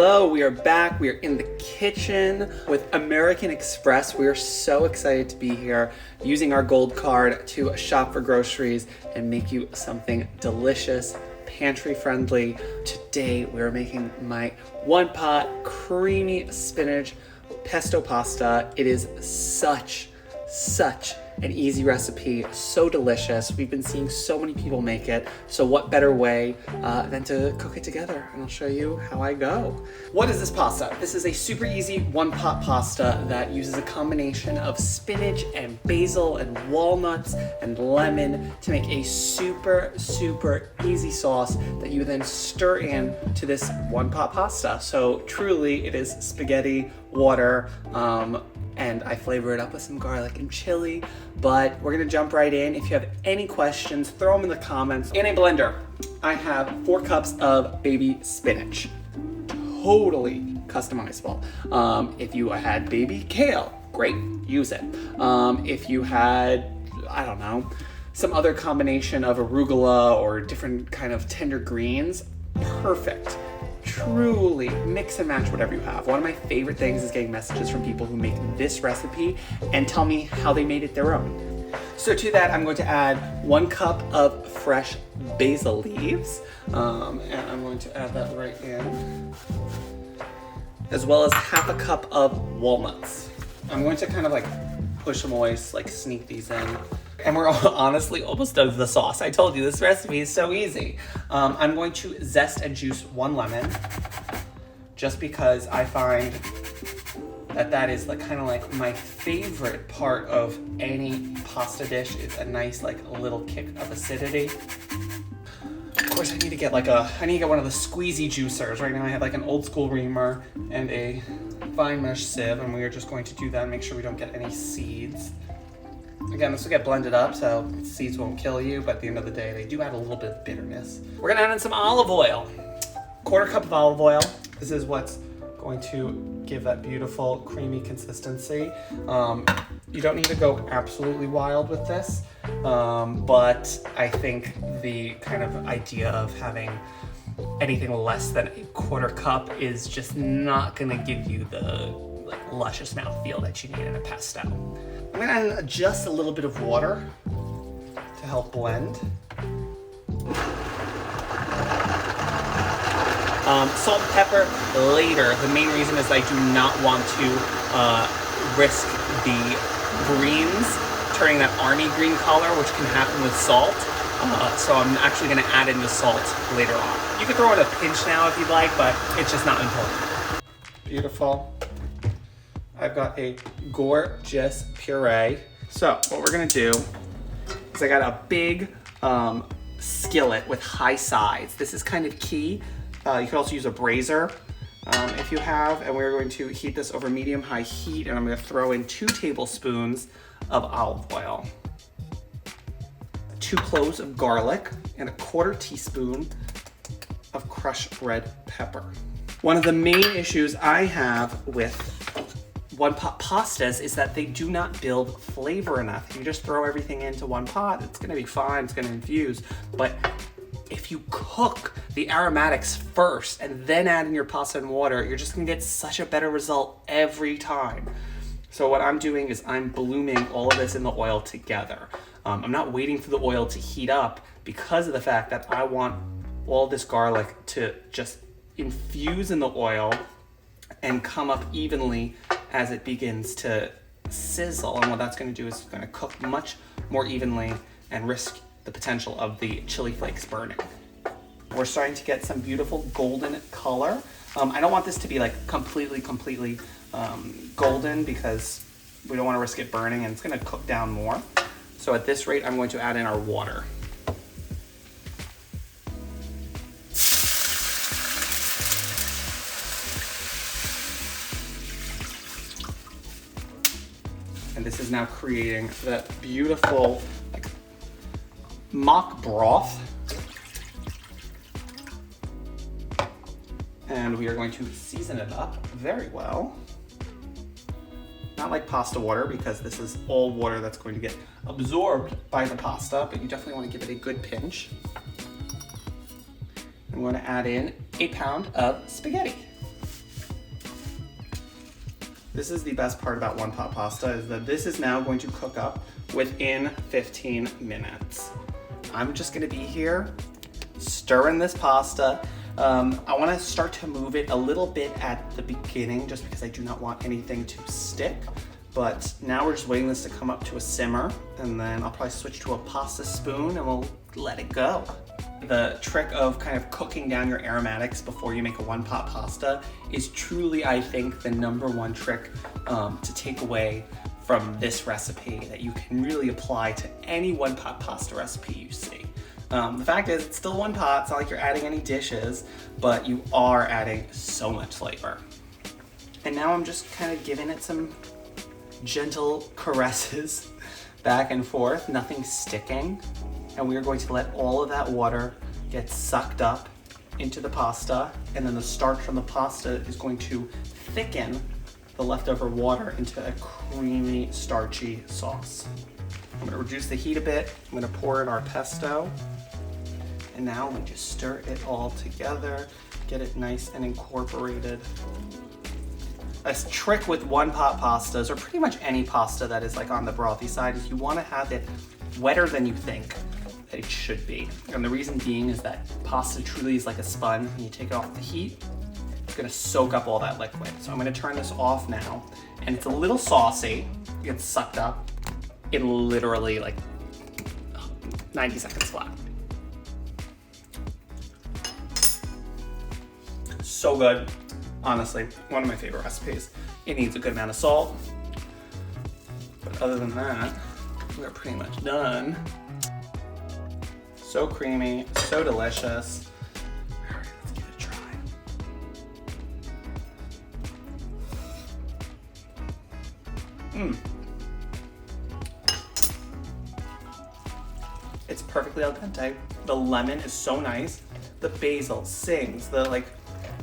Hello, we are back. We are in the kitchen with American Express. We are so excited to be here using our gold card to shop for groceries and make you something delicious, pantry friendly. Today we are making my one pot creamy spinach pesto pasta. It is such an easy recipe, so delicious. We've been seeing so many people make it, so what better way than to cook it together, and I'll show you how I go. What is this pasta? This is a super easy one-pot pasta that uses a combination of spinach and basil and walnuts and lemon to make a super easy sauce that you then stir in to this one-pot pasta. So truly, it is spaghetti, water, and I flavor it up with some garlic and chili, but we're gonna jump right in. If you have any questions, throw them in the comments. In a blender, I have 4 cups of baby spinach. Totally customizable. If you had baby kale, great, use it. If you had, I don't know, some other combination of arugula or different kind of tender greens, perfect. Truly mix and match whatever you have. One of my favorite things is getting messages from people who make this recipe and tell me how they made it their own. So to that, I'm going to add 1 cup of fresh basil leaves, and I'm going to add that right in, as well as half a cup of walnuts. I'm going to kind of like push them away, like sneak these in. And we're honestly almost done with the sauce. I told you this recipe is so easy. I'm going to zest and juice 1 lemon, just because I find that is like kind of like my favorite part of any pasta dish, is a nice like little kick of acidity. Of course, I need to get one of the squeezy juicers. Right now I have like an old school reamer and a fine mesh sieve, and we are just going to do that and make sure we don't get any seeds. Again, this will get blended up, so seeds won't kill you, but at the end of the day, they do add a little bit of bitterness. We're gonna add in some olive oil. 1/4 cup of olive oil. This is what's going to give that beautiful creamy consistency. You don't need to go absolutely wild with this, but I think the kind of idea of having anything less than 1/4 cup is just not gonna give you the luscious mouthfeel that you need in a pesto. I'm gonna add just a little bit of water to help blend. Salt and pepper later. The main reason is I do not want to risk the greens turning that army green color, which can happen with salt. So I'm actually gonna add in the salt later on. You can throw in a pinch now if you'd like, but it's just not important. Beautiful. I've got a gorgeous puree. So what we're gonna do is I got a big skillet with high sides. This is kind of key. You can also use a brazier if you have, and we're going to heat this over medium-high heat, and I'm gonna throw in 2 tablespoons of olive oil, 2 cloves of garlic, and 1/4 teaspoon of crushed red pepper. One of the main issues I have with one-pot pastas is that they do not build flavor enough. If you just throw everything into one pot, it's gonna be fine, it's gonna infuse. But if you cook the aromatics first and then add in your pasta and water, you're just gonna get such a better result every time. So what I'm doing is I'm blooming all of this in the oil together. I'm not waiting for the oil to heat up because of the fact that I want all this garlic to just infuse in the oil and come up evenly as it begins to sizzle. And what that's going to do is it's going to cook much more evenly and risk the potential of the chili flakes burning. We're starting to get some beautiful golden color. I don't want this to be like completely golden because we don't want to risk it burning, and it's going to cook down more. So at this rate, I'm going to add in our water. And this is now creating that beautiful mock broth. And we are going to season it up very well. Not like pasta water, because this is all water that's going to get absorbed by the pasta, but you definitely want to give it a good pinch. I'm going to add in 1 pound of spaghetti. This is the best part about one pot pasta, is that this is now going to cook up within 15 minutes. I'm just gonna be here stirring this pasta. I wanna start to move it a little bit at the beginning just because I do not want anything to stick. But now we're just waiting this to come up to a simmer, and then I'll probably switch to a pasta spoon and we'll let it go. The trick of kind of cooking down your aromatics before you make a one pot pasta is truly, I think, the #1 trick to take away from this recipe that you can really apply to any one pot pasta recipe you see. The fact is, it's still one pot. It's not like you're adding any dishes, but you are adding so much flavor. And now I'm just kind of giving it some gentle caresses back and forth, nothing sticking. And we are going to let all of that water get sucked up into the pasta, and then the starch from the pasta is going to thicken the leftover water into a creamy, starchy sauce. I'm gonna reduce the heat a bit. I'm gonna pour in our pesto, and now we just stir it all together, get it nice and incorporated. A trick with one pot pastas, or pretty much any pasta that is like on the brothy side, is you wanna have it wetter than you think that it should be. And the reason being is that pasta truly is like a sponge. When you take it off the heat, it's gonna soak up all that liquid. So I'm gonna turn this off now, and it's a little saucy. It gets sucked up in literally like 90 seconds flat. So good. Honestly, one of my favorite recipes. It needs a good amount of salt, but other than that, we're pretty much done. So creamy, so delicious. All right, let's give it a try. It's perfectly al dente. The lemon is so nice. The basil sings. The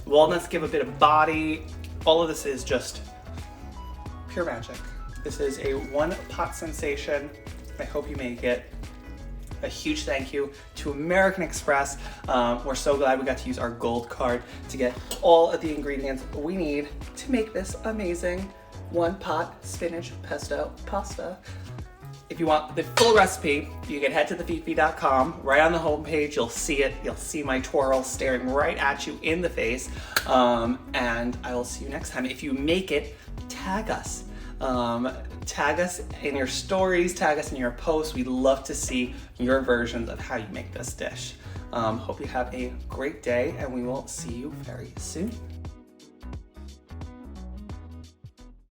walnuts give a bit of body. All of this is just pure magic. This is a one pot sensation. I hope you make it. A huge thank you to American Express. We're so glad we got to use our gold card to get all of the ingredients we need to make this amazing one pot spinach pesto pasta. If you want the full recipe, you can head to thefifi.com. Right on the homepage, you'll see it. You'll see my twirl staring right at you in the face. And I will see you next time. If you make it, tag us. Tag us in your stories, tag us in your posts. We'd love to see your versions of how you make this dish. Hope you have a great day, and we will see you very soon.